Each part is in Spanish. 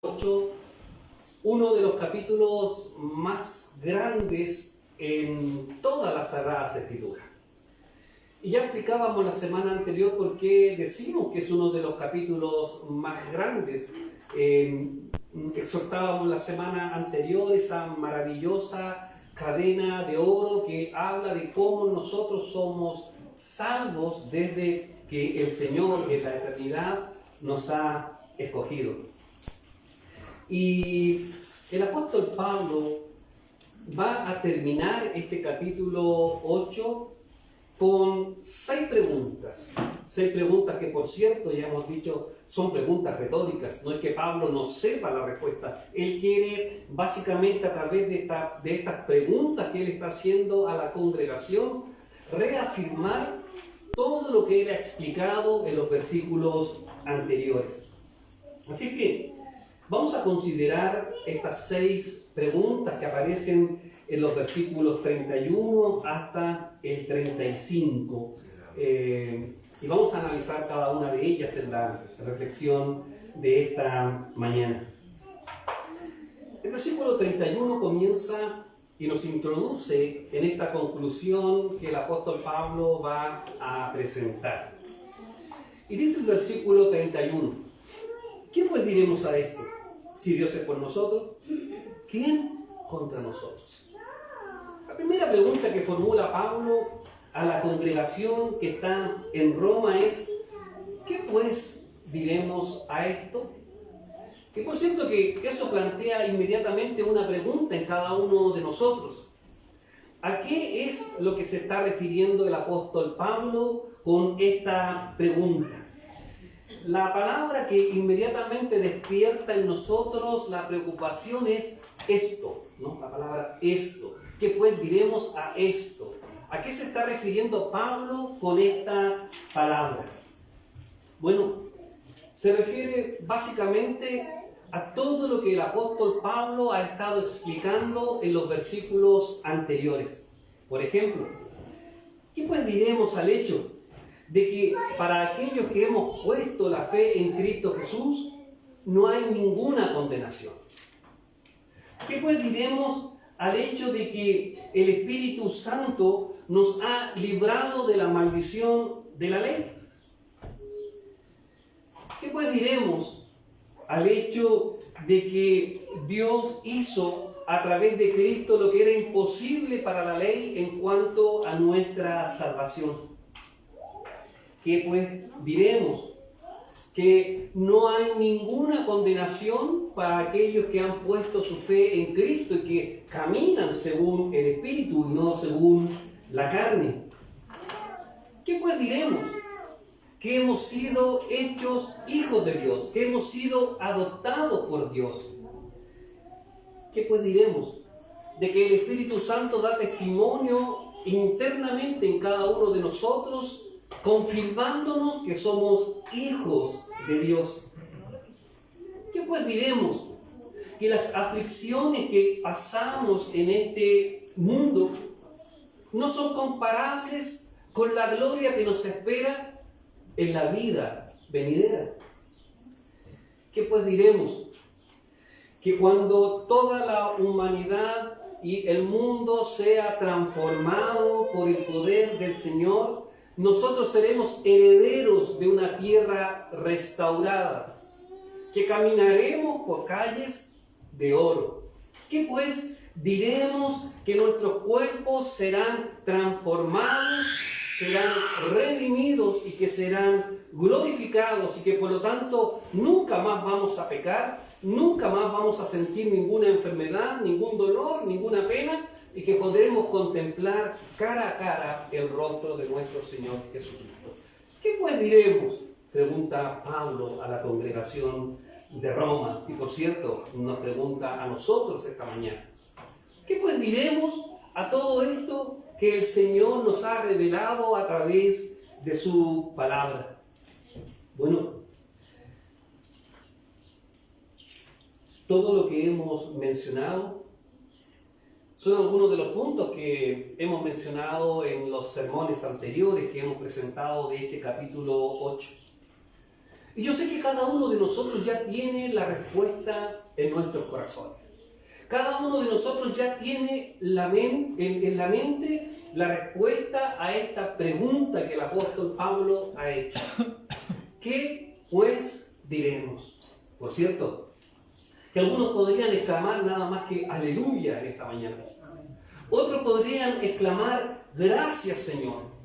8, uno de los capítulos más grandes en todas las Sagradas Escrituras. Y ya explicábamos la semana anterior por qué decimos que es uno de los capítulos más grandes. Exhortábamos la semana anterior esa maravillosa cadena de oro que habla de cómo nosotros somos salvos desde que el Señor en la eternidad nos ha escogido. Y el apóstol Pablo va a terminar este capítulo 8 con 6 preguntas. 6 preguntas que, por cierto, ya hemos dicho, son preguntas retóricas. No es que Pablo no sepa la respuesta. Él quiere, básicamente, a través de estas preguntas que él está haciendo a la congregación, reafirmar todo lo que él ha explicado en los versículos anteriores. Así que vamos a considerar estas 6 preguntas que aparecen en los versículos 31 hasta el 35. Y vamos a analizar cada una de ellas en la reflexión de esta mañana. El versículo 31 comienza y nos introduce en esta conclusión que el apóstol Pablo va a presentar. Y dice el versículo 31, ¿qué pues diremos a esto? Si Dios es por nosotros, ¿quién contra nosotros? La primera pregunta que formula Pablo a la congregación que está en Roma es, ¿qué pues diremos a esto? Y por cierto que eso plantea inmediatamente una pregunta en cada uno de nosotros. ¿A qué es lo que se está refiriendo el apóstol Pablo con esta pregunta? La palabra que inmediatamente despierta en nosotros la preocupación es esto, ¿no? La palabra esto. ¿Qué pues diremos a esto? ¿A qué se está refiriendo Pablo con esta palabra? Bueno, se refiere básicamente a todo lo que el apóstol Pablo ha estado explicando en los versículos anteriores. Por ejemplo, ¿qué pues diremos al hecho de que para aquellos que hemos puesto la fe en Cristo Jesús no hay ninguna condenación? ¿Qué pues diremos al hecho de que el Espíritu Santo nos ha librado de la maldición de la ley? ¿Qué pues diremos al hecho de que Dios hizo a través de Cristo lo que era imposible para la ley en cuanto a nuestra salvación? ¿Qué pues diremos? Que no hay ninguna condenación para aquellos que han puesto su fe en Cristo y que caminan según el Espíritu y no según la carne. ¿Qué pues diremos? Que hemos sido hechos hijos de Dios, que hemos sido adoptados por Dios. ¿Qué pues diremos? De que el Espíritu Santo da testimonio internamente en cada uno de nosotros, confirmándonos que somos hijos de Dios. ¿Qué pues diremos? Que las aflicciones que pasamos en este mundo no son comparables con la gloria que nos espera en la vida venidera. ¿Qué pues diremos? Que cuando toda la humanidad y el mundo sea transformado por el poder del Señor, nosotros seremos herederos de una tierra restaurada, que caminaremos por calles de oro. ¿Qué pues diremos? Que nuestros cuerpos serán transformados, serán redimidos y que serán glorificados y que por lo tanto nunca más vamos a pecar, nunca más vamos a sentir ninguna enfermedad, ningún dolor, ninguna pena, y que podremos contemplar cara a cara el rostro de nuestro Señor Jesucristo. ¿Qué pues diremos? Pregunta Pablo a la congregación de Roma, y por cierto nos pregunta a nosotros esta mañana. ¿Qué pues diremos a todo esto que el Señor nos ha revelado a través de su palabra? Bueno, todo lo que hemos mencionado son algunos de los puntos que hemos mencionado en los sermones anteriores que hemos presentado de este capítulo 8. Y yo sé que cada uno de nosotros ya tiene la respuesta en nuestros corazones. Cada uno de nosotros ya tiene en la mente la respuesta a esta pregunta que el apóstol Pablo ha hecho. ¿Qué pues diremos? Por cierto, que algunos podrían exclamar nada más que aleluya en esta mañana. Otros podrían exclamar gracias, Señor.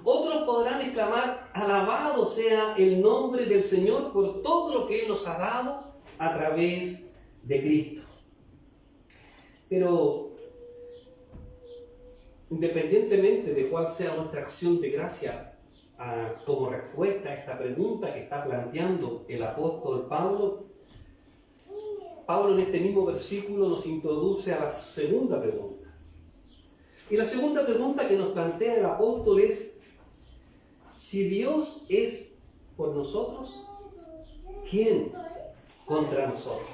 Otros podrán exclamar alabado sea el nombre del Señor por todo lo que Él nos ha dado a través de Cristo. Pero independientemente de cuál sea nuestra acción de gracia como respuesta a esta pregunta que está planteando el apóstol Pablo, Pablo en este mismo versículo nos introduce a la segunda pregunta. Y la segunda pregunta que nos plantea el apóstol es: si Dios es por nosotros, ¿quién contra nosotros?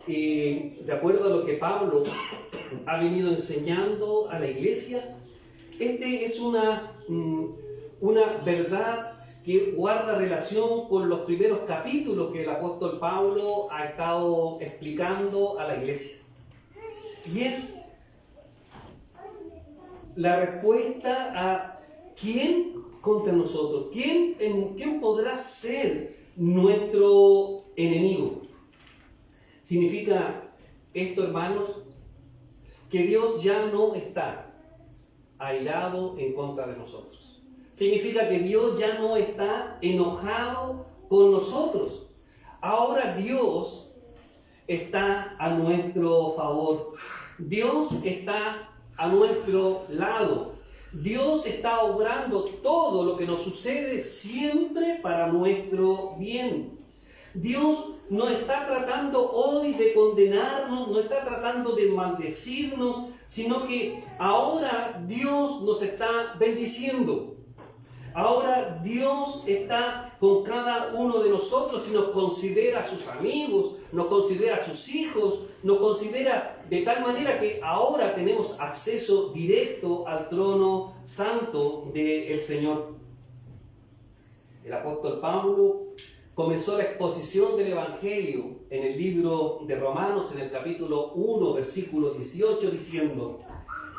Y de acuerdo a lo que Pablo ha venido enseñando a la iglesia, este es una verdad que guarda relación con los primeros capítulos que el apóstol Pablo ha estado explicando a la iglesia. Y es la respuesta a ¿quién contra nosotros? ¿Quién podrá ser nuestro enemigo? Significa esto, hermanos, que Dios ya no está airado en contra de nosotros. Significa que Dios ya no está enojado con nosotros. Ahora Dios está a nuestro favor. Dios está a nuestro lado. Dios está obrando todo lo que nos sucede siempre para nuestro bien. Dios no está tratando hoy de condenarnos, no está tratando de maldecirnos, sino que ahora Dios nos está bendiciendo. Ahora Dios está con cada uno de nosotros y nos considera sus amigos, nos considera sus hijos, nos considera de tal manera que ahora tenemos acceso directo al trono santo del Señor. El apóstol Pablo comenzó la exposición del Evangelio en el libro de Romanos, en el capítulo 1, versículo 18, diciendo: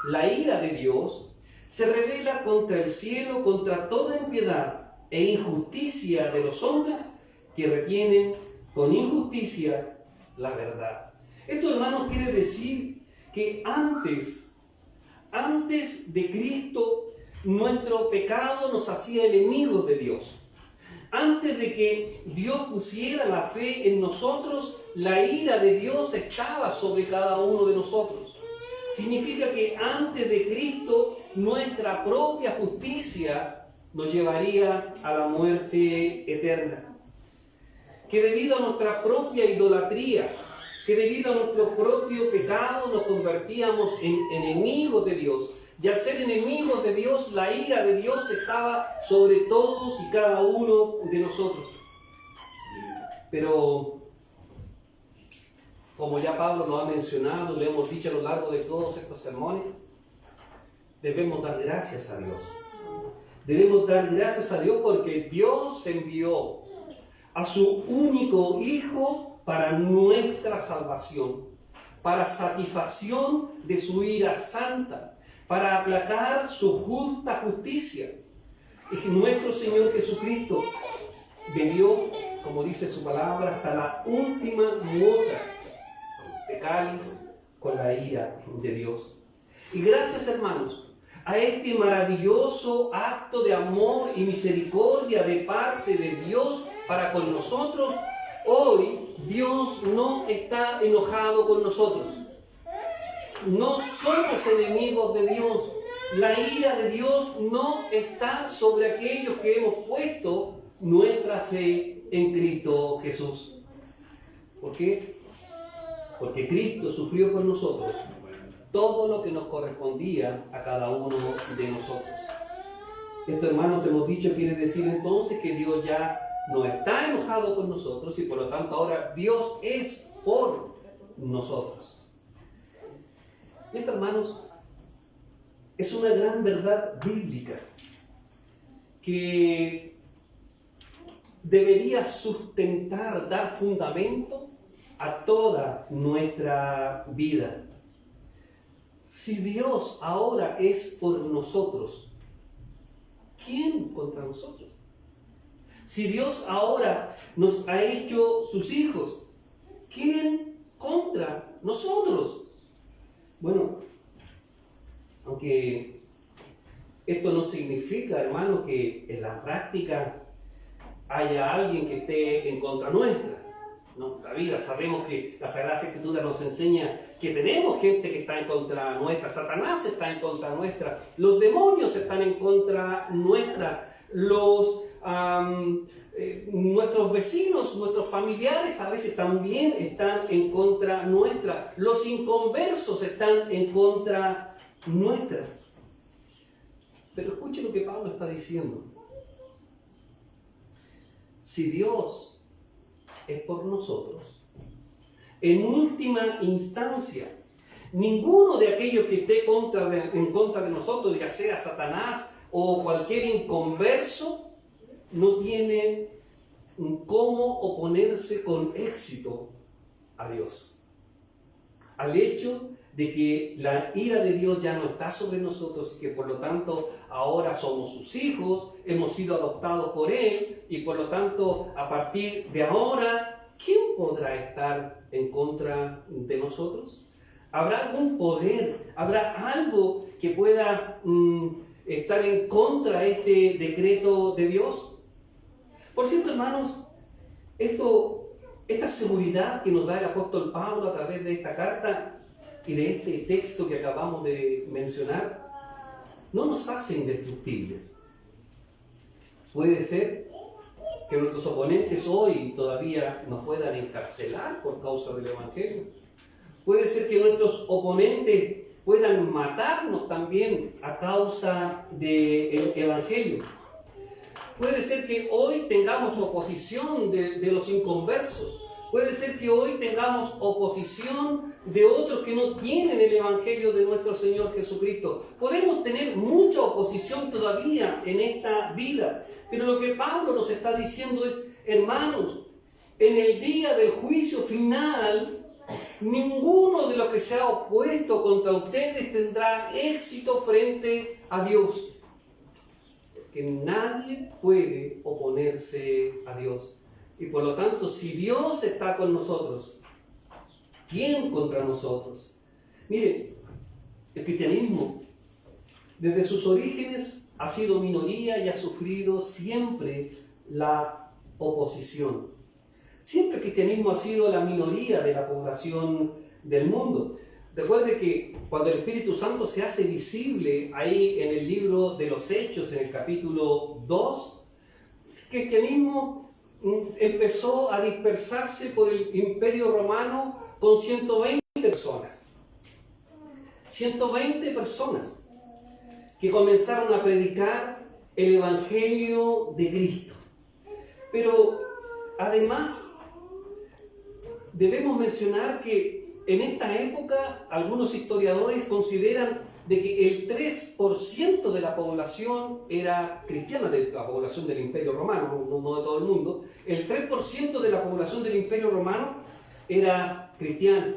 la ira de Dios se revela contra el cielo, contra toda impiedad e injusticia de los hombres que retienen con injusticia la verdad. Esto, hermanos, quiere decir que antes de Cristo, nuestro pecado nos hacía enemigos de Dios. Antes de que Dios pusiera la fe en nosotros, la ira de Dios estaba sobre cada uno de nosotros. Significa que antes de Cristo, nuestra propia justicia nos llevaría a la muerte eterna. Que debido a nuestra propia idolatría, que debido a nuestro propio pecado, nos convertíamos en enemigos de Dios. Y al ser enemigos de Dios, la ira de Dios estaba sobre todos y cada uno de nosotros. Pero, como ya Pablo lo ha mencionado, le hemos dicho a lo largo de todos estos sermones, debemos dar gracias a Dios. Debemos dar gracias a Dios porque Dios envió a su único Hijo para nuestra salvación, para satisfacción de su ira santa, para aplacar su justa justicia. Y nuestro Señor Jesucristo bebió, como dice su palabra, hasta la última gota de cáliz con la ira de Dios. Y gracias, hermanos, a este maravilloso acto de amor y misericordia de parte de Dios para con nosotros, hoy Dios no está enojado con nosotros. No somos enemigos de Dios. La ira de Dios no está sobre aquellos que hemos puesto nuestra fe en Cristo Jesús. ¿Por qué? Porque Cristo sufrió por nosotros todo lo que nos correspondía a cada uno de nosotros. Esto, hermanos, hemos dicho, quiere decir entonces que Dios ya no está enojado con nosotros y por lo tanto ahora Dios es por nosotros. Esto, hermanos, es una gran verdad bíblica que debería sustentar, dar fundamento a toda nuestra vida. Si Dios ahora es por nosotros, ¿quién contra nosotros? Si Dios ahora nos ha hecho sus hijos, ¿quién contra nosotros? Bueno, aunque esto no significa, hermano, que en la práctica haya alguien que esté en contra nuestra. No, la vida, sabemos que la Sagrada Escritura nos enseña que tenemos gente que está en contra nuestra, Satanás está en contra nuestra, los demonios están en contra nuestra, nuestros vecinos, nuestros familiares a veces también están en contra nuestra, los inconversos están en contra nuestra. Pero escuchen lo que Pablo está diciendo. Si Dios es por nosotros, en última instancia, ninguno de aquellos que esté en contra de nosotros, ya sea Satanás o cualquier inconverso, no tiene cómo oponerse con éxito a Dios. Al hecho de que la ira de Dios ya no está sobre nosotros y que por lo tanto ahora somos sus hijos, hemos sido adoptados por Él y por lo tanto a partir de ahora, ¿quién podrá estar en contra de nosotros? ¿Habrá algún poder? ¿Habrá algo que pueda estar en contra de este decreto de Dios? Por cierto, hermanos, esta seguridad que nos da el apóstol Pablo a través de esta carta y de este texto que acabamos de mencionar, no nos hace indestructibles. Puede ser que nuestros oponentes hoy todavía nos puedan encarcelar por causa del Evangelio. Puede ser que nuestros oponentes puedan matarnos también a causa del Evangelio. Puede ser que hoy tengamos oposición de los inconversos. Puede ser que hoy tengamos oposición de otros que no tienen el Evangelio de nuestro Señor Jesucristo. Podemos tener mucha oposición todavía en esta vida. Pero lo que Pablo nos está diciendo es, hermanos, en el día del juicio final, ninguno de los que se ha opuesto contra ustedes tendrá éxito frente a Dios. Porque nadie puede oponerse a Dios. Y por lo tanto, si Dios está con nosotros, ¿quién contra nosotros? Miren, el cristianismo, desde sus orígenes, ha sido minoría y ha sufrido siempre la oposición. Siempre el cristianismo ha sido la minoría de la población del mundo. Recuerde que cuando el Espíritu Santo se hace visible ahí en el libro de los Hechos, en el capítulo 2, el cristianismo empezó a dispersarse por el Imperio Romano con 120 personas. 120 personas que comenzaron a predicar el Evangelio de Cristo. Pero además debemos mencionar que en esta época algunos historiadores consideran de que el 3% de la población era cristiana, de la población del Imperio Romano, no de todo el mundo. El 3% de la población del Imperio Romano era cristiana.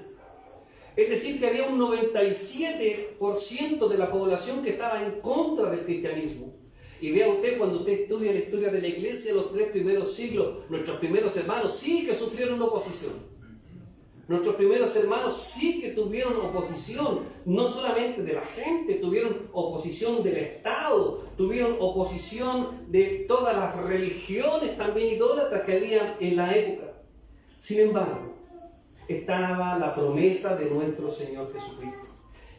Es decir, que había un 97% de la población que estaba en contra del cristianismo. Y vea usted, cuando usted estudia la historia de la iglesia, los 3 primeros siglos, nuestros primeros hermanos sí que sufrieron oposición. Nuestros primeros hermanos sí que tuvieron oposición, no solamente de la gente, tuvieron oposición del Estado, tuvieron oposición de todas las religiones también idólatras que había en la época. Sin embargo, estaba la promesa de nuestro Señor Jesucristo,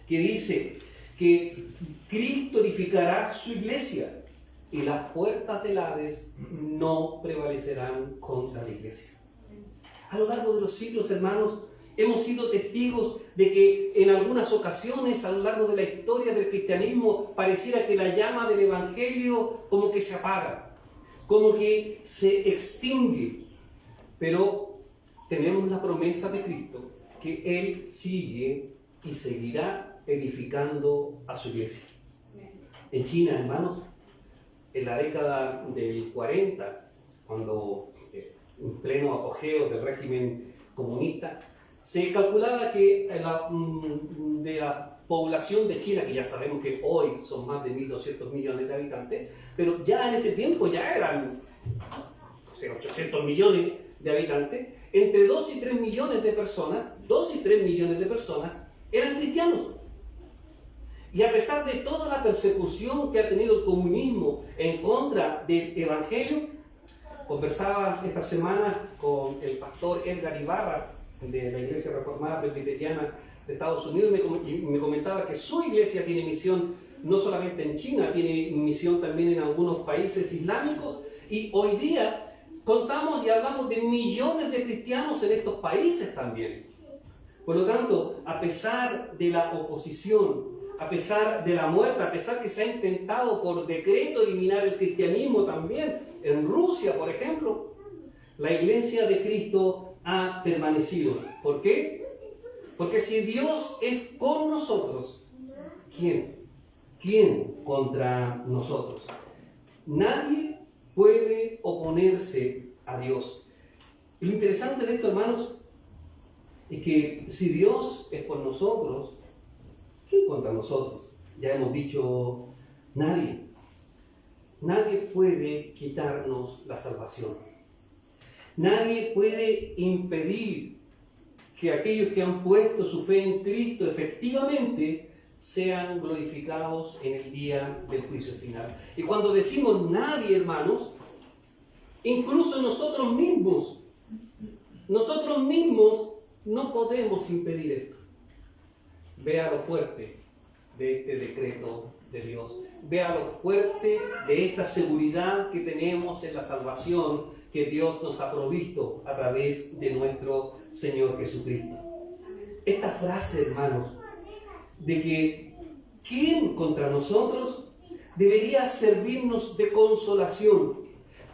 que dice que Cristo edificará su iglesia y las puertas del Hades no prevalecerán contra la iglesia. A lo largo de los siglos, hermanos, hemos sido testigos de que en algunas ocasiones, a lo largo de la historia del cristianismo, pareciera que la llama del Evangelio como que se apaga, como que se extingue. Pero tenemos la promesa de Cristo, que Él sigue y seguirá edificando a su iglesia. En China, hermanos, en la década del 40, cuando en pleno apogeo del régimen comunista, se calculaba que de la población de China, que ya sabemos que hoy son más de 1.200 millones de habitantes, pero ya en ese tiempo ya eran 800 millones de habitantes, entre 2 y 3 millones de personas, 2 y 3 millones de personas eran cristianos. Y a pesar de toda la persecución que ha tenido el comunismo en contra del Evangelio, conversaba esta semana con el pastor Edgar Ibarra de la Iglesia Reformada Presbiteriana de Estados Unidos y me comentaba que su iglesia tiene misión no solamente en China, tiene misión también en algunos países islámicos, y hoy día contamos y hablamos de millones de cristianos en estos países también. Por lo tanto, a pesar de la oposición, a pesar de la muerte, a pesar que se ha intentado por decreto eliminar el cristianismo también, en Rusia, por ejemplo, la iglesia de Cristo ha permanecido. ¿Por qué? Porque si Dios es con nosotros, ¿quién? ¿Quién contra nosotros? Nadie puede oponerse a Dios. Y lo interesante de esto, hermanos, es que si Dios es por nosotros, ¿quién contra nosotros? Ya hemos dicho, nadie. Nadie puede quitarnos la salvación. Nadie puede impedir que aquellos que han puesto su fe en Cristo efectivamente sean glorificados en el día del juicio final. Y cuando decimos nadie, hermanos, incluso nosotros mismos no podemos impedir esto. Vea lo fuerte de este decreto de Dios. Vea lo fuerte de esta seguridad que tenemos en la salvación que Dios nos ha provisto a través de nuestro Señor Jesucristo. Esta frase, hermanos, de que ¿quién contra nosotros? Debería servirnos de consolación,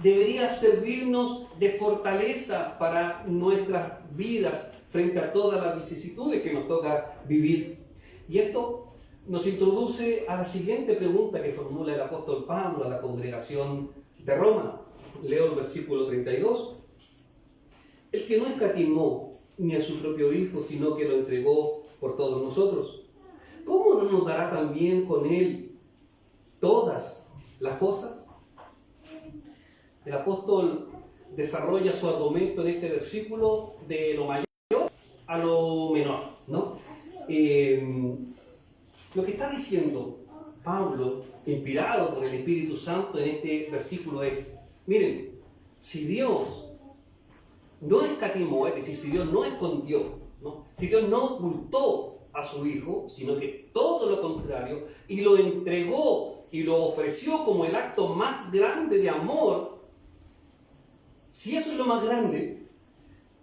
debería servirnos de fortaleza para nuestras vidas frente a todas las vicisitudes que nos toca vivir. Y esto nos introduce a la siguiente pregunta que formula el apóstol Pablo a la congregación de Roma. Leo el versículo 32. El que no escatimó ni a su propio Hijo, sino que lo entregó por todos nosotros, ¿cómo no nos dará también con Él todas las cosas? El apóstol desarrolla su argumento en este versículo de lo mayor a lo menor, ¿no? Lo que está diciendo Pablo, inspirado por el Espíritu Santo en este versículo es, miren, si Dios no escatimó, es decir, si Dios no escondió, ¿no? Si Dios no ocultó a su Hijo, sino que todo lo contrario, y lo entregó y lo ofreció como el acto más grande de amor, si eso es lo más grande,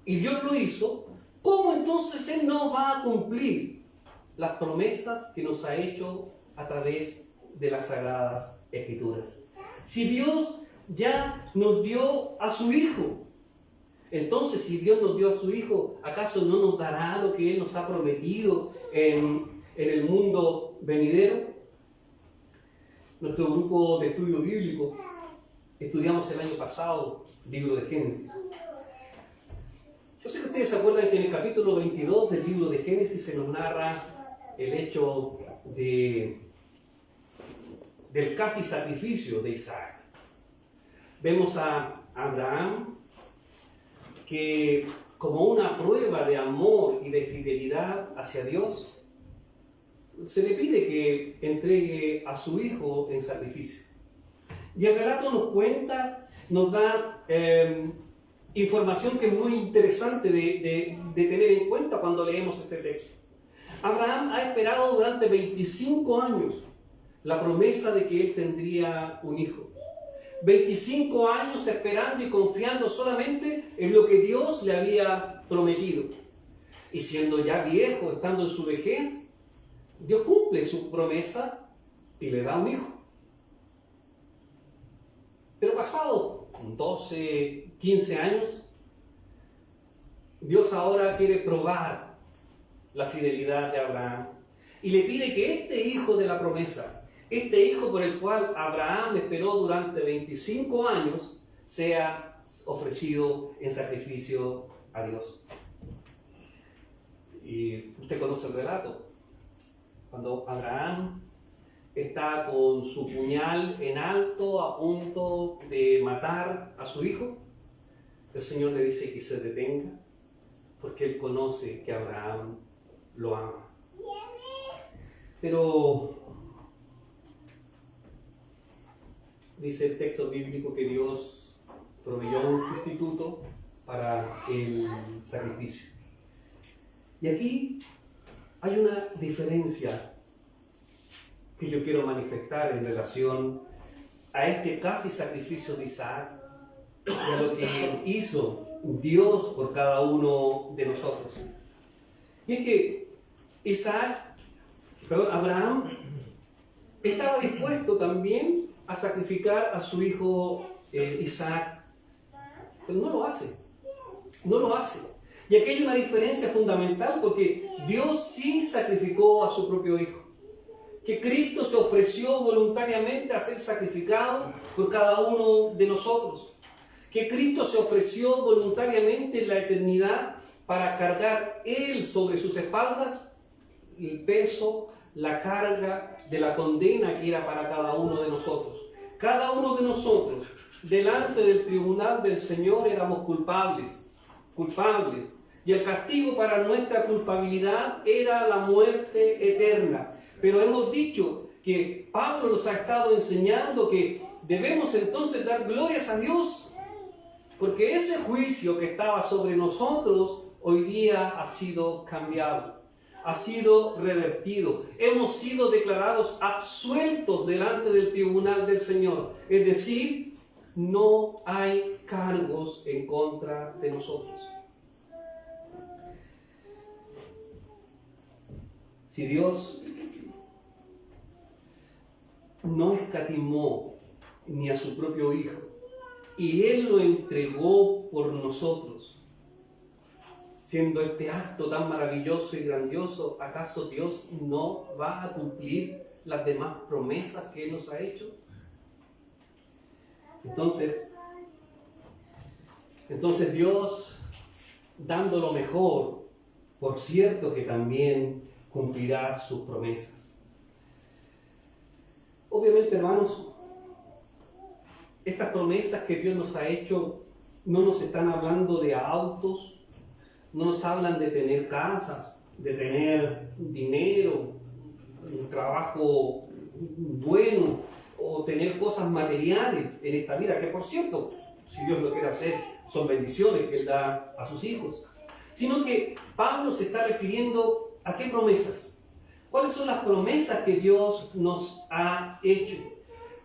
y Dios lo hizo, ¿cómo entonces Él no va a cumplir las promesas que nos ha hecho a través de las Sagradas Escrituras? Si Dios ya nos dio a su Hijo, entonces si Dios nos dio a su Hijo, ¿acaso no nos dará lo que Él nos ha prometido en el mundo venidero? Nuestro grupo de estudio bíblico estudiamos el año pasado el libro de Génesis. Yo sé que ustedes se acuerdan que en el capítulo 22 del libro de Génesis se nos narra el hecho del casi sacrificio de Isaac. Vemos a Abraham que, como una prueba de amor y de fidelidad hacia Dios, se le pide que entregue a su hijo en sacrificio. Y el relato nos cuenta, nos da información que es muy interesante de tener en cuenta cuando leemos este texto. Abraham ha esperado durante 25 años la promesa de que él tendría un hijo. 25 años esperando y confiando solamente en lo que Dios le había prometido. Y siendo ya viejo, estando en su vejez, Dios cumple su promesa y le da un hijo. Pero pasado 12, 15 años, Dios ahora quiere probar la fidelidad de Abraham y le pide que este hijo de la promesa, este hijo por el cual Abraham esperó durante 25 años, sea ofrecido en sacrificio a Dios. Y usted conoce el relato. Cuando Abraham está con su puñal en alto a punto de matar a su hijo, el Señor le dice que se detenga porque Él conoce que Abraham lo ama. Pero dice el texto bíblico que Dios proveyó un sustituto para el sacrificio. Y aquí hay una diferencia que yo quiero manifestar en relación a este casi sacrificio de Isaac y a lo que hizo Dios por cada uno de nosotros. Y es que Abraham estaba dispuesto también a sacrificar a su hijo Isaac, pero no lo hace. No lo hace. Y aquí hay una diferencia fundamental porque Dios sí sacrificó a su propio hijo. Que Cristo se ofreció voluntariamente a ser sacrificado por cada uno de nosotros. Que Cristo se ofreció voluntariamente en la eternidad para cargar Él sobre sus espaldas el peso, la carga de la condena que era para cada uno de nosotros. Cada uno de nosotros, delante del tribunal del Señor, éramos culpables. Y el castigo para nuestra culpabilidad era la muerte eterna. Pero hemos dicho que Pablo nos ha estado enseñando que debemos entonces dar glorias a Dios, porque ese juicio que estaba sobre nosotros hoy día ha sido cambiado, ha sido revertido. Hemos sido declarados absueltos delante del tribunal del Señor. Es decir, no hay cargos en contra de nosotros. Si Dios no escatimó ni a su propio Hijo, y Él lo entregó por nosotros, siendo este acto tan maravilloso y grandioso, ¿acaso Dios no va a cumplir las demás promesas que Él nos ha hecho? Entonces Dios, dando lo mejor, por cierto que también cumplirá sus promesas. Obviamente, hermanos, estas promesas que Dios nos ha hecho no nos están hablando de autos, no nos hablan de tener casas, de tener dinero, un trabajo bueno o tener cosas materiales en esta vida, que por cierto, si Dios lo quiere hacer, son bendiciones que Él da a sus hijos. Sino que Pablo se está refiriendo a qué promesas. ¿Cuáles son las promesas que Dios nos ha hecho?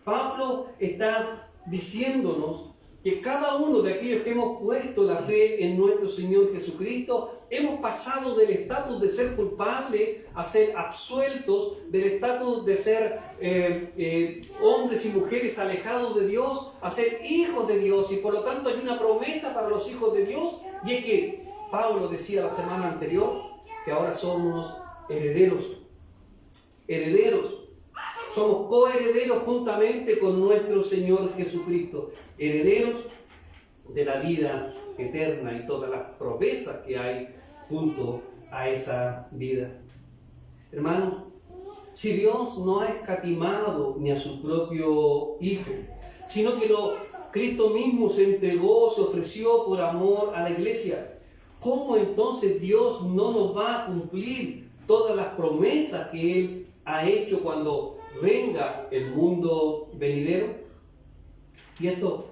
Pablo está diciéndonos que cada uno de aquellos que hemos puesto la fe en nuestro Señor Jesucristo, hemos pasado del estatus de ser culpables a ser absueltos, del estatus de ser hombres y mujeres alejados de Dios, a ser hijos de Dios. Y por lo tanto hay una promesa para los hijos de Dios, y es que Pablo decía la semana anterior que ahora somos herederos. Somos coherederos juntamente con nuestro Señor Jesucristo, herederos de la vida eterna y todas las promesas que hay junto a esa vida. Hermano, si Dios no ha escatimado ni a su propio Hijo, sino que Cristo mismo se entregó, se ofreció por amor a la iglesia, ¿cómo entonces Dios no nos va a cumplir todas las promesas que Él ha hecho cuando venga el mundo venidero? Y esto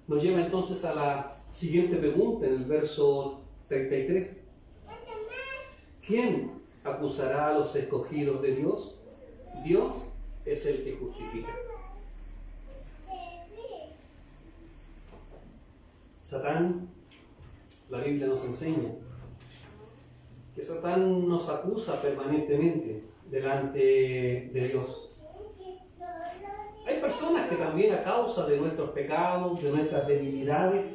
nos lleva entonces a la siguiente pregunta en el verso 33. ¿Quién acusará a los escogidos de Dios? Dios es el que justifica. Satán, la Biblia nos enseña que Satán nos acusa permanentemente delante de Dios. Hay personas que también a causa de nuestros pecados, de nuestras debilidades,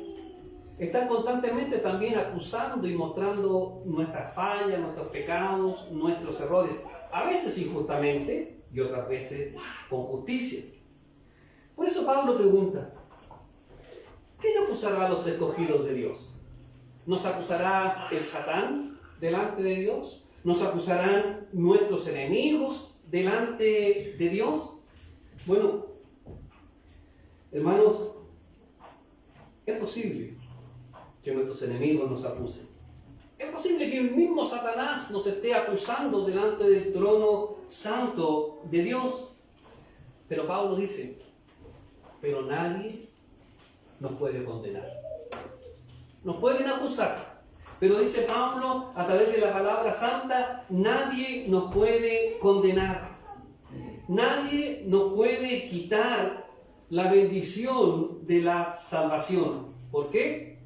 están constantemente también acusando y mostrando nuestras fallas, nuestros pecados, nuestros errores, a veces injustamente y otras veces con justicia. Por eso Pablo pregunta, ¿quién acusará a los escogidos de Dios? ¿Nos acusará el Satán delante de Dios? ¿Nos acusarán nuestros enemigos delante de Dios? Bueno, hermanos, es posible que nuestros enemigos nos acusen. Es posible que el mismo Satanás nos esté acusando delante del trono santo de Dios. Pero Pablo dice, pero nadie nos puede condenar. Nos pueden acusar, pero dice Pablo, a través de la palabra santa, nadie nos puede condenar. Nadie nos puede quitar la bendición de la salvación. ¿Por qué?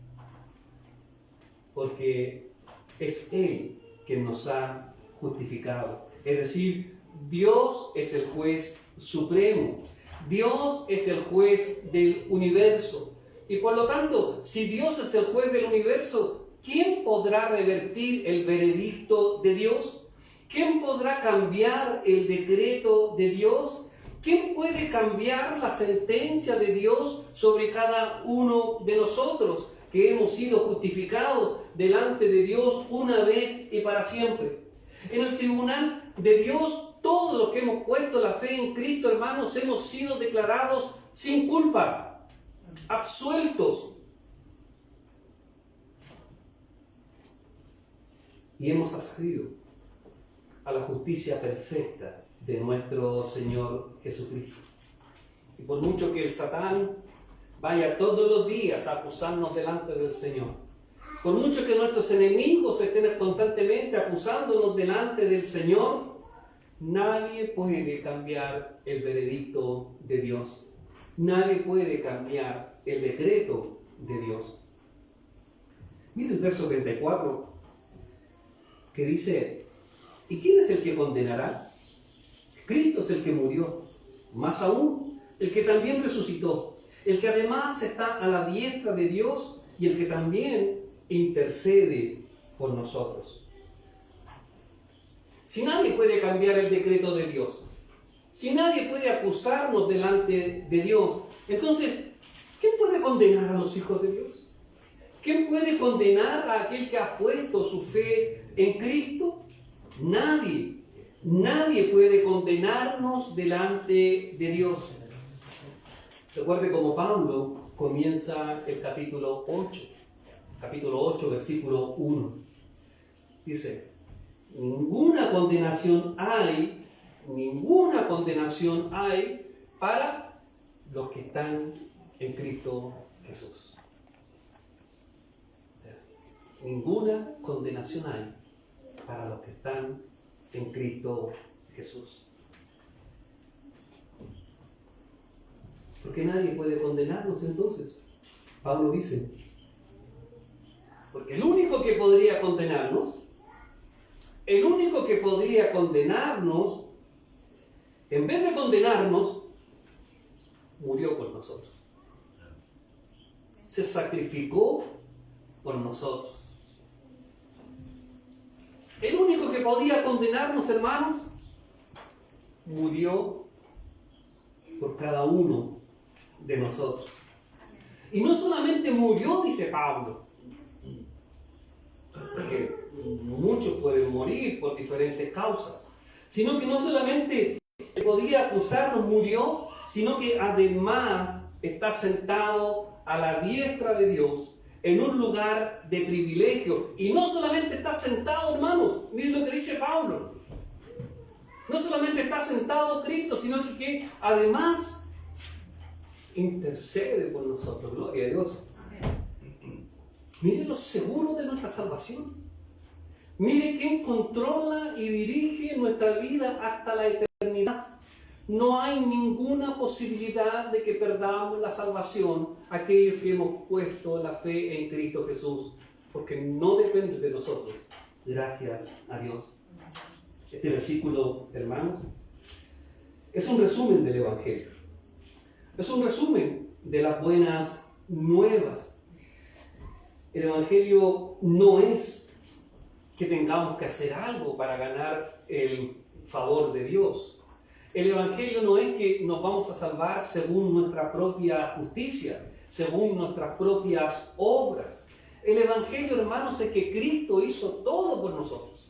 Porque es Él quien nos ha justificado. Es decir, Dios es el juez supremo. Dios es el juez del universo. Y por lo tanto, si Dios es el juez del universo, ¿quién podrá revertir el veredicto de Dios? ¿Quién podrá cambiar el decreto de Dios? ¿Quién puede cambiar la sentencia de Dios sobre cada uno de nosotros que hemos sido justificados delante de Dios una vez y para siempre? En el tribunal de Dios, todos los que hemos puesto la fe en Cristo, hermanos, hemos sido declarados sin culpa, absueltos. Y hemos accedido a la justicia perfecta de nuestro Señor Jesucristo. Y por mucho que el Satán vaya todos los días a acusarnos delante del Señor, por mucho que nuestros enemigos estén constantemente acusándonos delante del Señor, nadie puede cambiar el veredicto de Dios. Nadie puede cambiar el decreto de Dios. Mira el verso 34, que dice, ¿y quién es el que condenará? Cristo es el que murió, más aún, el que también resucitó, el que además está a la diestra de Dios y el que también intercede por nosotros. Si nadie puede cambiar el decreto de Dios, si nadie puede acusarnos delante de Dios, entonces, ¿quién puede condenar a los hijos de Dios? ¿Quién puede condenar a aquel que ha puesto su fe en Cristo? Nadie. Nadie puede condenarnos delante de Dios. Recuerde cómo Pablo comienza el capítulo 8, versículo 1. Dice, ninguna condenación hay para los que están en Cristo Jesús. Ninguna condenación hay para los que están en Cristo Jesús. Porque nadie puede condenarnos entonces. Pablo dice, porque el único que podría condenarnos, en vez de condenarnos, murió por nosotros. Se sacrificó por nosotros. El único que podía condenarnos, hermanos, murió por cada uno de nosotros. Y no solamente murió, dice Pablo, porque muchos pueden morir por diferentes causas, sino que no solamente podía acusarnos, murió, sino que además está sentado a la diestra de Dios en un lugar de privilegio. Y no solamente está sentado, hermanos, miren lo que dice Pablo. No solamente está sentado Cristo, sino que además intercede por nosotros. Gloria a Dios. Miren lo seguro de nuestra salvación. Mire quién controla y dirige nuestra vida hasta la eternidad. No hay ninguna posibilidad de que perdamos la salvación aquellos que hemos puesto la fe en Cristo Jesús, porque no depende de nosotros. Gracias a Dios. Este versículo, hermanos, es un resumen del Evangelio. Es un resumen de las buenas nuevas. El Evangelio no es que tengamos que hacer algo para ganar el favor de Dios. El Evangelio no es que nos vamos a salvar según nuestra propia justicia, según nuestras propias obras. El Evangelio, hermanos, es que Cristo hizo todo por nosotros.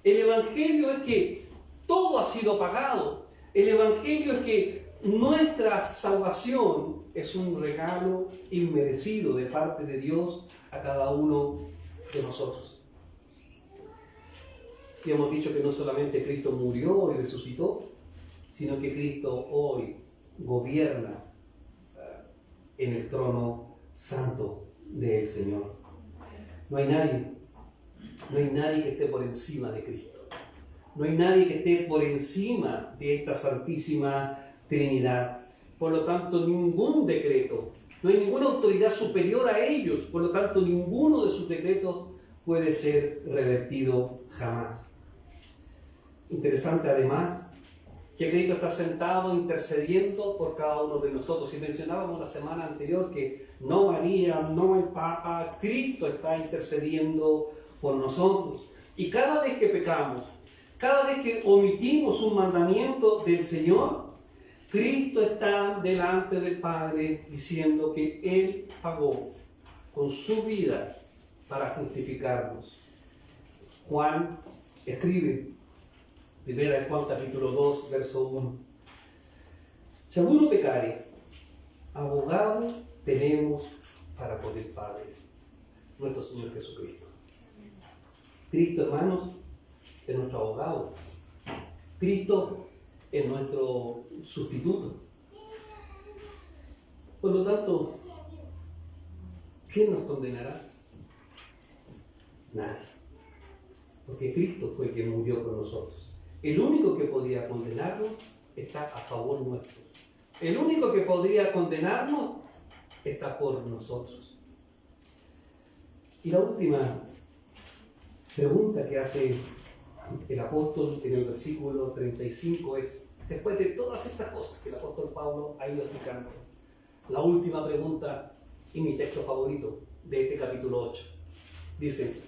El Evangelio es que todo ha sido pagado. El Evangelio es que nuestra salvación es un regalo inmerecido de parte de Dios a cada uno de nosotros. Y hemos dicho que no solamente Cristo murió y resucitó, sino que Cristo hoy gobierna en el trono santo del Señor. No hay nadie que esté por encima de Cristo. No hay nadie que esté por encima de esta Santísima Trinidad. Por lo tanto, ningún decreto, no hay ninguna autoridad superior a ellos. Por lo tanto, ninguno de sus decretos puede ser revertido jamás. Interesante además que Cristo está sentado intercediendo por cada uno de nosotros. Y mencionábamos la semana anterior que no María, no el Papa, Cristo está intercediendo por nosotros. Y cada vez que pecamos, cada vez que omitimos un mandamiento del Señor, Cristo está delante del Padre diciendo que Él pagó con su vida para justificarnos. Juan escribe, primera de Juan capítulo 2, verso 1. Si alguno pecare, abogado tenemos para con el Padre, nuestro Señor Jesucristo. Cristo, hermanos, es nuestro abogado. Cristo es nuestro sustituto. Por lo tanto, ¿quién nos condenará? Nadie. Porque Cristo fue el que murió por nosotros. El único que podía condenarnos está a favor nuestro. El único que podría condenarnos está por nosotros. Y la última pregunta que hace el apóstol en el versículo 35 es, después de todas estas cosas que el apóstol Pablo ha ido explicando, la última pregunta y mi texto favorito de este capítulo 8. Dice,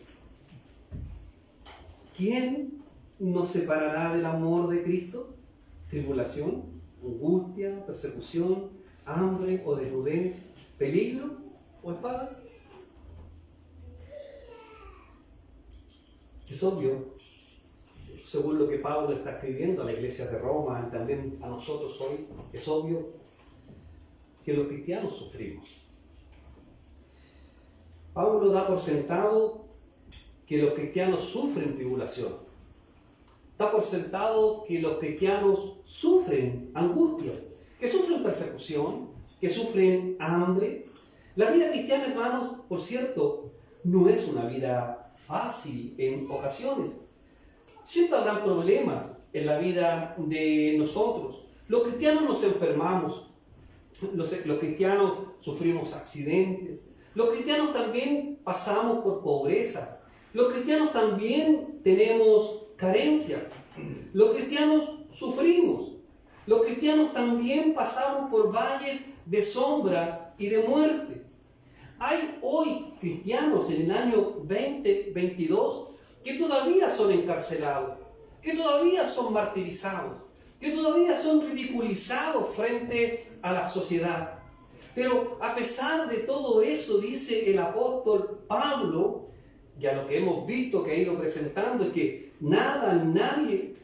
¿quién nos separará del amor de Cristo? ¿Tribulación, angustia, persecución, hambre o desnudez, peligro o espada? Es obvio, según lo que Pablo está escribiendo a la iglesia de Roma y también a nosotros hoy, es obvio que los cristianos sufrimos. Pablo da por sentado que los cristianos sufren tribulación. Da por sentado que los cristianos sufren angustia, que sufren persecución, que sufren hambre. La vida cristiana, hermanos, por cierto, no es una vida fácil en ocasiones. Siempre habrán problemas en la vida de nosotros. Los cristianos nos enfermamos, los cristianos sufrimos accidentes, los cristianos también pasamos por pobreza, los cristianos también tenemos carencias, los cristianos sufrimos, los cristianos también pasamos por valles de sombras y de muerte. Hay hoy cristianos en el año 2022 que todavía son encarcelados, que todavía son martirizados, que todavía son ridiculizados frente a la sociedad. Pero a pesar de todo eso, dice el apóstol Pablo, y a lo que hemos visto que ha ido presentando, es que nada ni nadie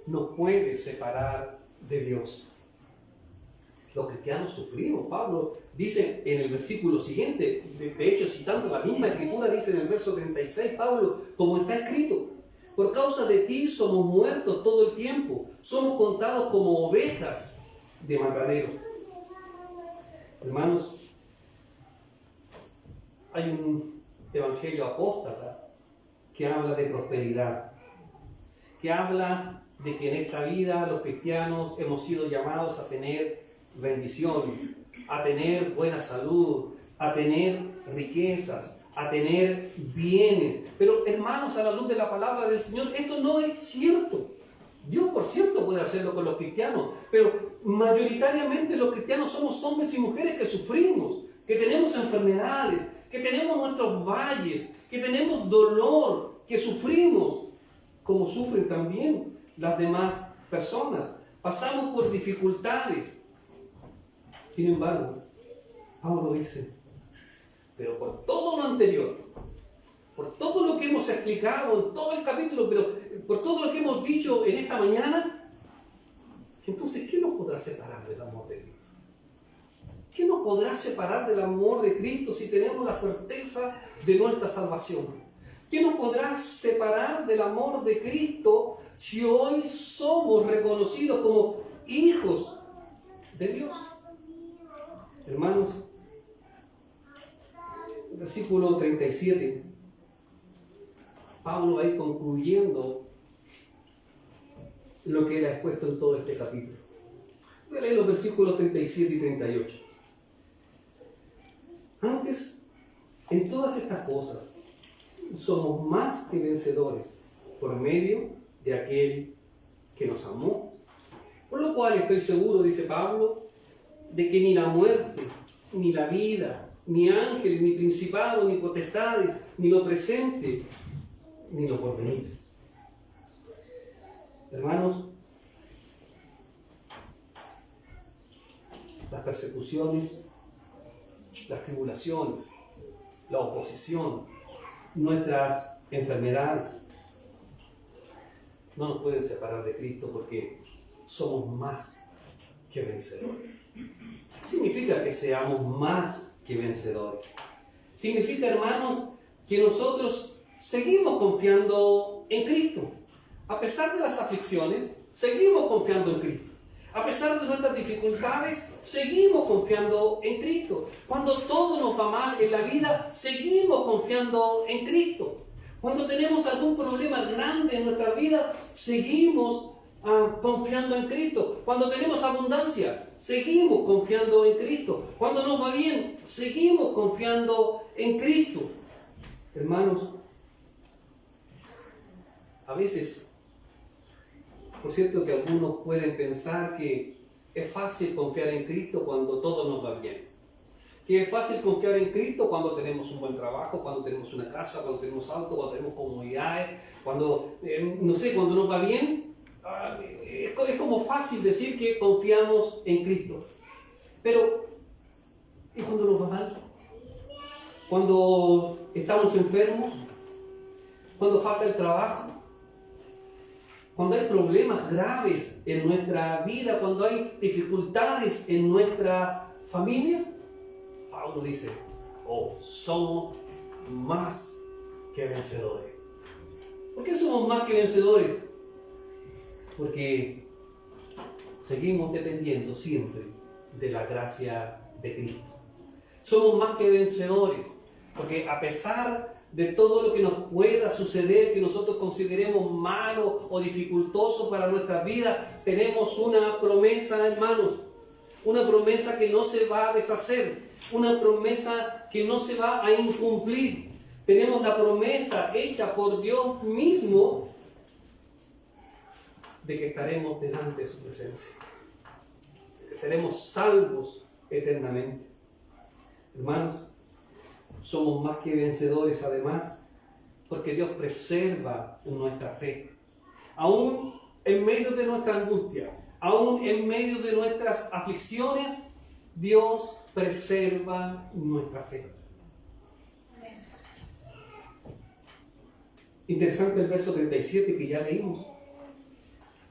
nos puede separar de Dios. Los cristianos sufrimos. Pablo dice en el versículo siguiente, de hecho citando la misma escritura, dice en el verso 36, Pablo, como está escrito, por causa de ti somos muertos todo el tiempo, somos contados como ovejas de matadero. Hermanos, hay un evangelio apóstata que habla de prosperidad, que habla de que en esta vida los cristianos hemos sido llamados a tener bendiciones, a tener buena salud, a tener riquezas, a tener bienes. Pero hermanos, a la luz de la palabra del Señor, esto no es cierto. Dios, por cierto, puede hacerlo con los cristianos, pero mayoritariamente los cristianos somos hombres y mujeres que sufrimos, que tenemos enfermedades, que tenemos nuestros valles, que tenemos dolor, que sufrimos, como sufren también las demás personas. Pasamos por dificultades. Sin embargo, Pablo dice, pero por todo lo anterior, por todo lo que hemos explicado en todo el capítulo, pero por todo lo que hemos dicho en esta mañana, entonces, ¿qué nos podrá separar del amor de Cristo? ¿Qué nos podrá separar del amor de Cristo si tenemos la certeza de nuestra salvación? ¿Qué nos podrá separar del amor de Cristo si hoy somos reconocidos como hijos de Dios? Hermanos, versículo 37, Pablo va a ir concluyendo lo que él ha expuesto en todo este capítulo. Voy a leer los versículos 37 y 38. Antes, en todas estas cosas, somos más que vencedores por medio de aquel que nos amó. Por lo cual estoy seguro, dice Pablo, de que ni la muerte, ni la vida, ni ángeles, ni principados, ni potestades, ni lo presente, ni lo porvenir. Hermanos, las persecuciones, las tribulaciones, la oposición, nuestras enfermedades, no nos pueden separar de Cristo porque somos más que vencedores. ¿Qué significa que seamos más que vencedores? Significa, hermanos, que nosotros seguimos confiando en Cristo. A pesar de las aflicciones, seguimos confiando en Cristo. A pesar de nuestras dificultades, seguimos confiando en Cristo. Cuando todo nos va mal en la vida, seguimos confiando en Cristo. Cuando tenemos algún problema grande en nuestras vidas, seguimos confiando en Cristo. Cuando tenemos abundancia, seguimos confiando en Cristo. Cuando nos va bien, seguimos confiando en Cristo. Hermanos, a veces, por cierto que algunos pueden pensar que es fácil confiar en Cristo cuando todo nos va bien. Que es fácil confiar en Cristo cuando tenemos un buen trabajo, cuando tenemos una casa, cuando tenemos auto, cuando tenemos comodidades, cuando, cuando nos va bien. Es como fácil decir que confiamos en Cristo. Pero, ¿y cuando nos va mal? Cuando estamos enfermos, cuando falta el trabajo, cuando hay problemas graves en nuestra vida, cuando hay dificultades en nuestra familia, Pablo dice, somos más que vencedores. ¿Por qué somos más que vencedores? Porque seguimos dependiendo siempre de la gracia de Cristo. Somos más que vencedores, porque a pesar de todo lo que nos pueda suceder, que nosotros consideremos malo o dificultoso para nuestra vida, tenemos una promesa, hermanos, una promesa que no se va a deshacer, una promesa que no se va a incumplir. Tenemos la promesa hecha por Dios mismo de que estaremos delante de su presencia, de que seremos salvos eternamente. Hermanos, somos más que vencedores además, porque Dios preserva nuestra fe. Aún en medio de nuestra angustia, aún en medio de nuestras aflicciones, Dios preserva nuestra fe. Interesante el verso 37 que ya leímos,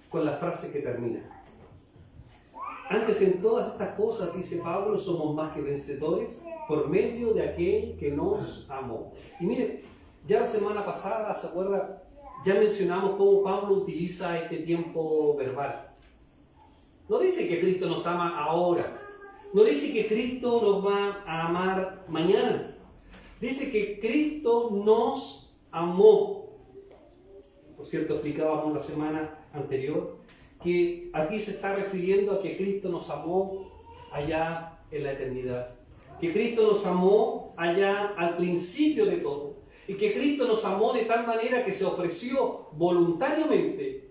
con la frase que termina. Antes en todas estas cosas, dice Pablo, somos más que vencedores por medio de aquel que nos amó. Y miren, ya la semana pasada, ¿se acuerda? Ya mencionamos cómo Pablo utiliza este tiempo verbal. No dice que Cristo nos ama ahora. No dice que Cristo nos va a amar mañana. Dice que Cristo nos amó. Por cierto, explicábamos la semana anterior que aquí se está refiriendo a que Cristo nos amó allá en la eternidad. Que Cristo nos amó allá al principio de todo. Y que Cristo nos amó de tal manera que se ofreció voluntariamente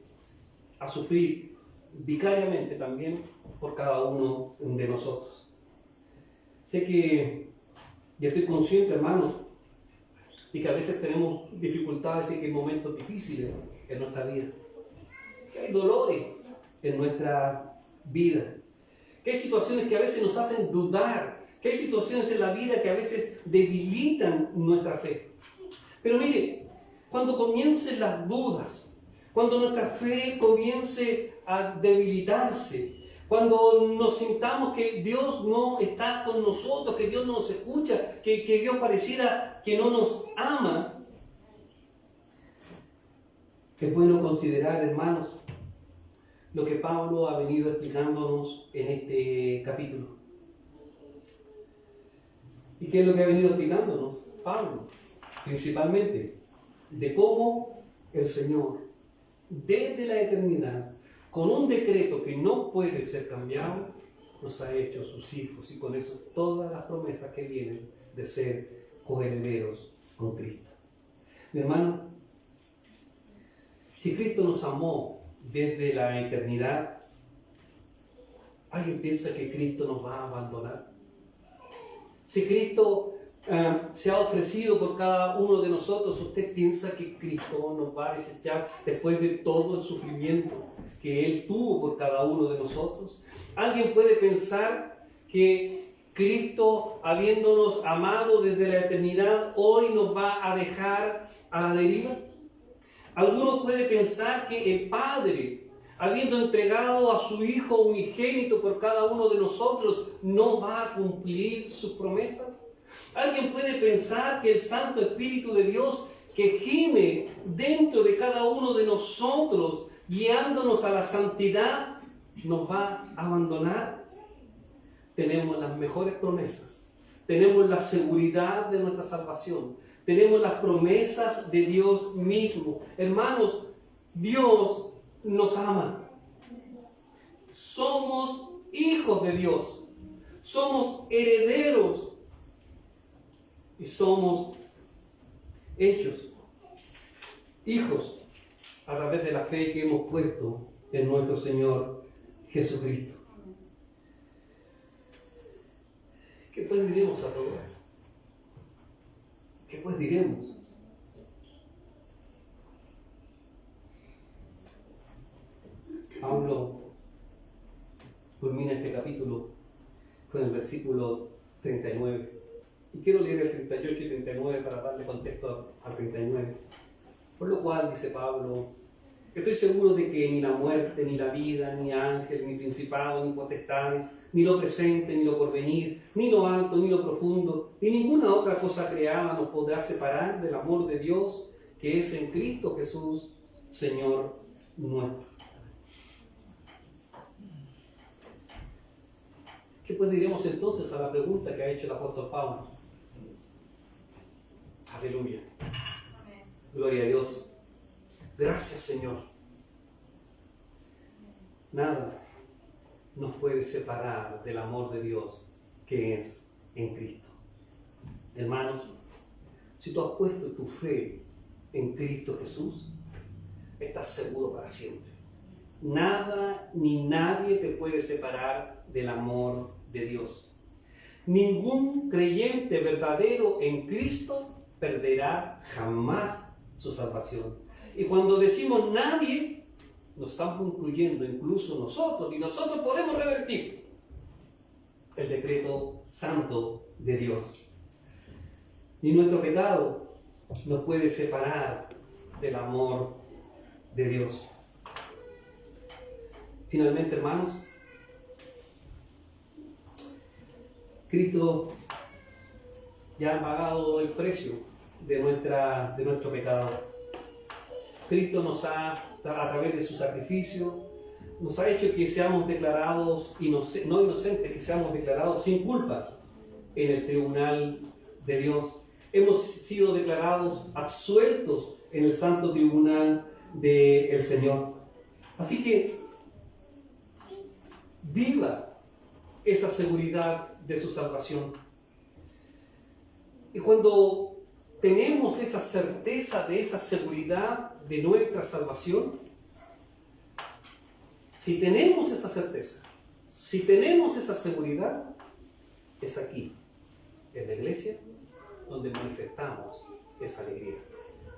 a sufrir vicariamente también por cada uno de nosotros. Sé que, y estoy consciente, hermanos, y que a veces tenemos dificultades y que hay momentos difíciles en nuestra vida. Que hay dolores en nuestra vida. Que hay situaciones que a veces nos hacen dudar, que hay situaciones en la vida que a veces debilitan nuestra fe. Pero mire, cuando comiencen las dudas, cuando nuestra fe comience a debilitarse, cuando nos sintamos que Dios no está con nosotros, que Dios no nos escucha, que Dios pareciera que no nos ama, es bueno considerar, hermanos, lo que Pablo ha venido explicándonos en este capítulo. ¿Y qué es lo que ha venido explicándonos Pablo? Principalmente, de cómo el Señor, desde la eternidad, con un decreto que no puede ser cambiado, nos ha hecho sus hijos, y con eso todas las promesas que vienen de ser coherederos con Cristo. Mi hermano, si Cristo nos amó desde la eternidad, ¿alguien piensa que Cristo nos va a abandonar? Si Cristo se ha ofrecido por cada uno de nosotros, ¿usted piensa que Cristo nos va a desechar después de todo el sufrimiento que Él tuvo por cada uno de nosotros? ¿Alguien puede pensar que Cristo, habiéndonos amado desde la eternidad, hoy nos va a dejar a la deriva? ¿Alguno puede pensar que el Padre, habiendo entregado a su Hijo unigénito por cada uno de nosotros, no va a cumplir sus promesas? ¿Alguien puede pensar que el Santo Espíritu de Dios, que gime dentro de cada uno de nosotros, guiándonos a la santidad, nos va a abandonar? Tenemos las mejores promesas, tenemos la seguridad de nuestra salvación, tenemos las promesas de Dios mismo. Hermanos, Dios nos ama. Somos hijos de Dios, somos herederos y somos hechos hijos a través de la fe que hemos puesto en nuestro Señor Jesucristo. ¿Qué pues diremos a todo esto? ¿Qué pues diremos? Pablo culmina este capítulo con el versículo 39. Y quiero leer el 38 y 39 para darle contexto al 39. Por lo cual, dice Pablo, estoy seguro de que ni la muerte, ni la vida, ni ángel, ni principado, ni potestades, ni lo presente, ni lo porvenir, ni lo alto, ni lo profundo, ni ninguna otra cosa creada nos podrá separar del amor de Dios que es en Cristo Jesús, Señor nuestro. ¿Qué pues diremos entonces a la pregunta que ha hecho el apóstol Pablo? Aleluya. Amén. Gloria a Dios. Gracias, Señor. Nada nos puede separar del amor de Dios que es en Cristo. Hermanos, si tú has puesto tu fe en Cristo Jesús, estás seguro para siempre. Nada ni nadie te puede separar del amor de Dios. Ningún creyente verdadero en Cristo perderá jamás su salvación. Y cuando decimos nadie, nos estamos incluyendo incluso nosotros, y nosotros podemos revertir el decreto santo de Dios. Ni nuestro pecado nos puede separar del amor de Dios. Finalmente, hermanos, Cristo ya ha pagado el precio de nuestro pecado. Cristo nos ha, a través de su sacrificio, nos ha hecho que seamos declarados no inocentes, que seamos declarados sin culpa en el tribunal de Dios. Hemos sido declarados absueltos en el santo tribunal del Señor. Así que viva esa seguridad de su salvación. Y cuando tenemos esa certeza de esa seguridad de nuestra salvación, si tenemos esa certeza, si tenemos esa seguridad, es aquí, en la iglesia, donde manifestamos esa alegría.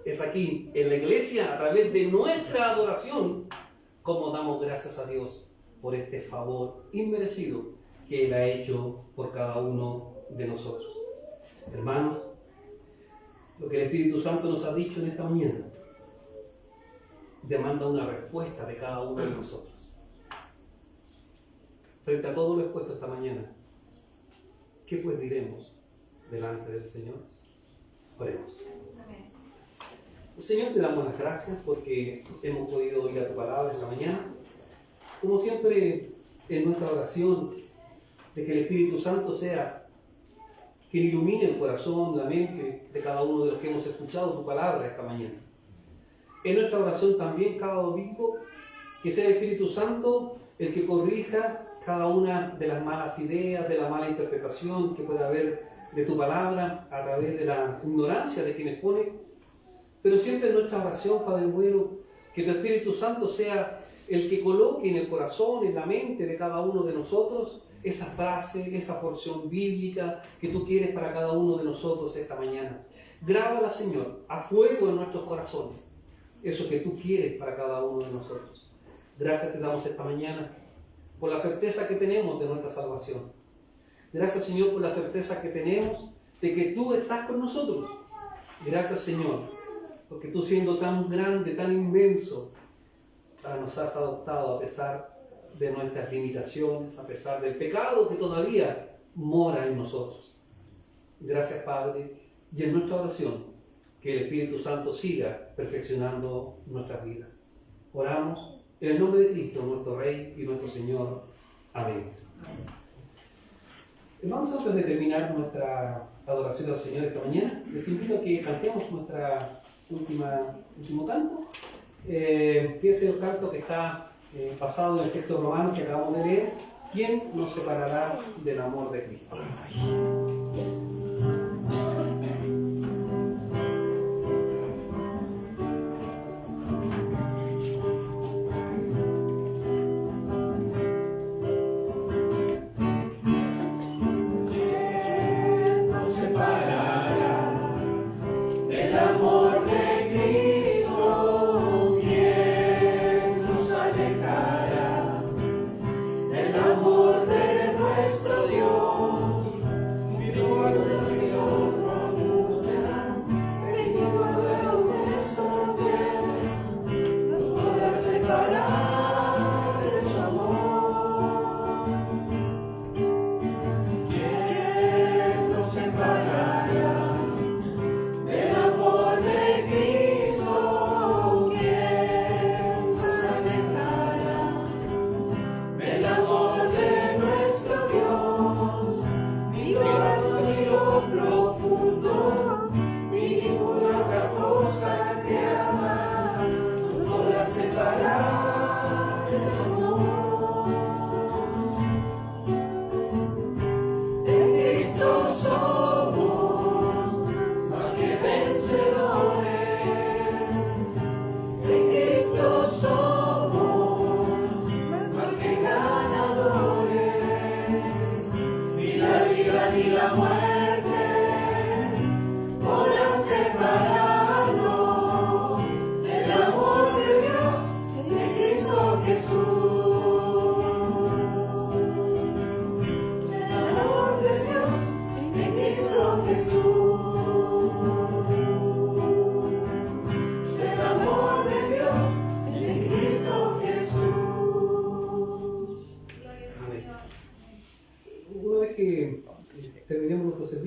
Es aquí, en la iglesia, a través de nuestra adoración, como damos gracias a Dios por este favor inmerecido que Él ha hecho por cada uno de nosotros. Hermanos, lo que el Espíritu Santo nos ha dicho en esta mañana demanda una respuesta de cada uno de nosotros. Frente a todo lo expuesto esta mañana, ¿qué pues diremos delante del Señor? Oremos. Señor, te damos las gracias porque hemos podido oír a tu palabra esta mañana. Como siempre, en nuestra oración, de que el Espíritu Santo sea quien ilumine el corazón, la mente de cada uno de los que hemos escuchado tu palabra esta mañana. En nuestra oración también, cada domingo, que sea el Espíritu Santo el que corrija cada una de las malas ideas, de la mala interpretación que pueda haber de tu palabra a través de la ignorancia de quienes ponen. Pero siempre en nuestra oración, Padre bueno, que tu Espíritu Santo sea el que coloque en el corazón, en la mente de cada uno de nosotros esa frase, esa porción bíblica que tú quieres para cada uno de nosotros esta mañana. Grábala, Señor, a fuego en nuestros corazones, eso que tú quieres para cada uno de nosotros. Gracias te damos esta mañana por la certeza que tenemos de nuestra salvación. Gracias, Señor, por la certeza que tenemos de que tú estás con nosotros. Gracias, Señor, porque tú, siendo tan grande, tan inmenso, nos has adoptado a pesar de nuestras limitaciones, a pesar del pecado que todavía mora en nosotros. Gracias, Padre, y en nuestra oración, que el Espíritu Santo siga perfeccionando nuestras vidas. Oramos en el nombre de Cristo, nuestro Rey y nuestro Señor. Amén. Hermanos, antes de terminar nuestra adoración al Señor esta mañana, les invito a que cantemos nuestra último canto, que es el canto que está basado en el texto romano que acabamos de leer. ¿Quién nos separará del amor de Cristo?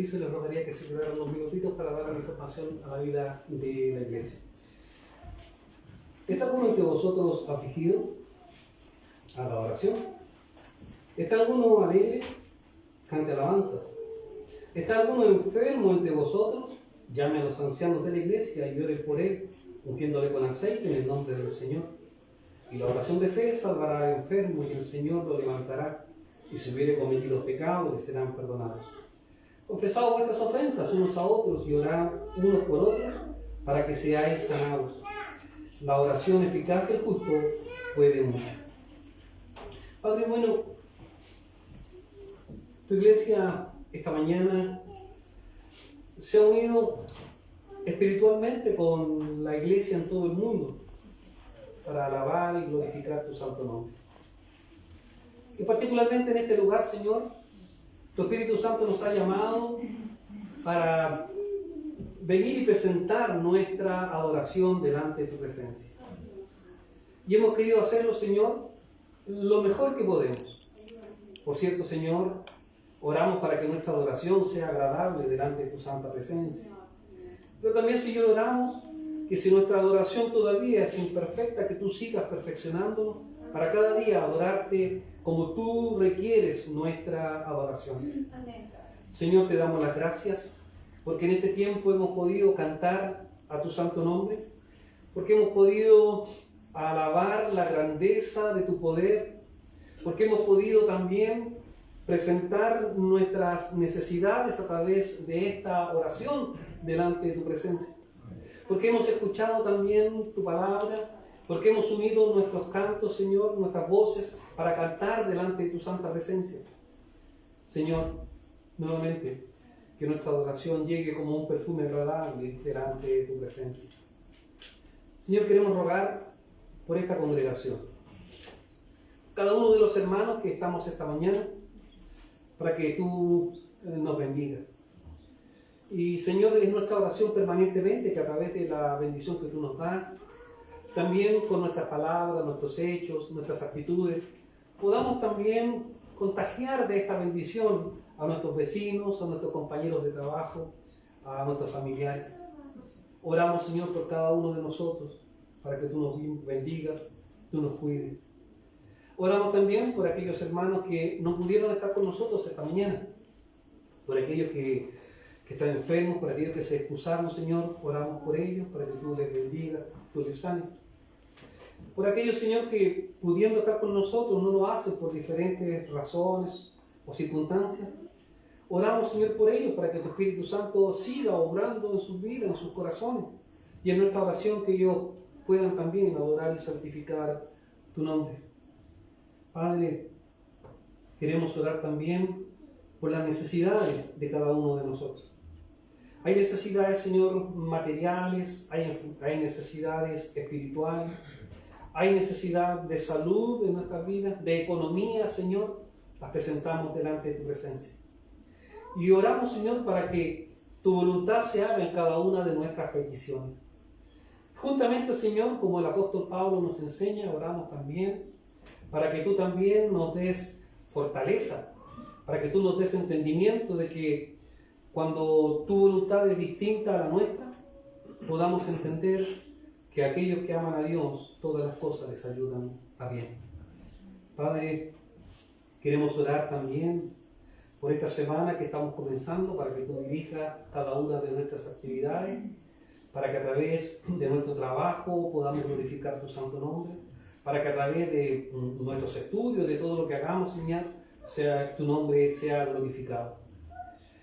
Les rogaría que se quedaran unos minutitos para dar una información a la vida de la iglesia. ¿Está alguno entre vosotros afligido? A la oración. ¿Está alguno alegre? Cante alabanzas. ¿Está alguno enfermo entre vosotros? Llame a los ancianos de la iglesia y ore por él, ungiéndole con aceite en el nombre del Señor. Y la oración de fe salvará al enfermo y el Señor lo levantará, y si hubiere cometido pecados le serán perdonados. Confesad vuestras ofensas unos a otros y orad unos por otros para que seáis sanados. La oración eficaz del justo puede mucho. Padre bueno, tu iglesia esta mañana se ha unido espiritualmente con la iglesia en todo el mundo para alabar y glorificar tu santo nombre. Y particularmente en este lugar, Señor, Tu Espíritu Santo nos ha llamado para venir y presentar nuestra adoración delante de tu presencia. Y hemos querido hacerlo, Señor, lo mejor que podemos. Por cierto, Señor, oramos para que nuestra adoración sea agradable delante de tu santa presencia. Pero también, Señor, oramos que si nuestra adoración todavía es imperfecta, que tú sigas perfeccionándonos para cada día adorarte como tú requieres nuestra adoración. Señor, te damos las gracias porque en este tiempo hemos podido cantar a tu santo nombre, porque hemos podido alabar la grandeza de tu poder, porque hemos podido también presentar nuestras necesidades a través de esta oración delante de tu presencia, porque hemos escuchado también tu palabra, porque hemos unido nuestros cantos, Señor, nuestras voces para cantar delante de tu santa presencia. Señor, nuevamente, que nuestra adoración llegue como un perfume agradable delante de tu presencia. Señor, queremos rogar por esta congregación, cada uno de los hermanos que estamos esta mañana, para que tú nos bendigas. Y Señor, es nuestra oración permanentemente que a través de la bendición que tú nos das, también con nuestras palabras, nuestros hechos, nuestras actitudes, podamos también contagiar de esta bendición a nuestros vecinos, a nuestros compañeros de trabajo, a nuestros familiares. Oramos, Señor, por cada uno de nosotros, para que tú nos bendigas, tú nos cuides. Oramos también por aquellos hermanos que no pudieron estar con nosotros esta mañana, por aquellos que están enfermos, por aquellos que se excusaron, Señor, oramos por ellos, para que tú les bendigas, tú les sanes. Por aquellos, Señor, que pudiendo estar con nosotros no lo hacen por diferentes razones o circunstancias, oramos, Señor, por ellos, para que tu Espíritu Santo siga obrando en sus vidas, en sus corazones, y en nuestra oración que ellos puedan también adorar y santificar tu nombre. Padre, queremos orar también por las necesidades de cada uno de nosotros. Hay necesidades, Señor, materiales, hay necesidades espirituales, hay necesidad de salud en nuestras vidas, de economía, Señor, las presentamos delante de tu presencia. Y oramos, Señor, para que tu voluntad se haga en cada una de nuestras peticiones. Juntamente, Señor, como el apóstol Pablo nos enseña, oramos también para que tú también nos des fortaleza, para que tú nos des entendimiento de que cuando tu voluntad es distinta a la nuestra, podamos entender que aquellos que aman a Dios, todas las cosas les ayudan a bien. Padre, queremos orar también por esta semana que estamos comenzando, para que tú dirijas cada una de nuestras actividades, para que a través de nuestro trabajo podamos glorificar tu santo nombre, para que a través de nuestros estudios, de todo lo que hagamos, Señor, tu nombre sea glorificado.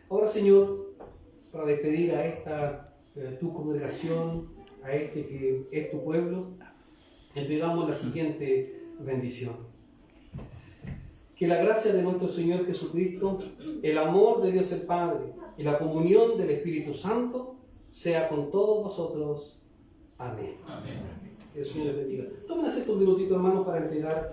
Ahora, Señor, para despedir a esta tu congregación, a este que es tu pueblo, entregamos la siguiente bendición. Que la gracia de nuestro Señor Jesucristo, el amor de Dios el Padre y la comunión del Espíritu Santo sea con todos vosotros. Amén. Amén. Que el Señor les bendiga. Tomen un minutito, hermanos, para entregar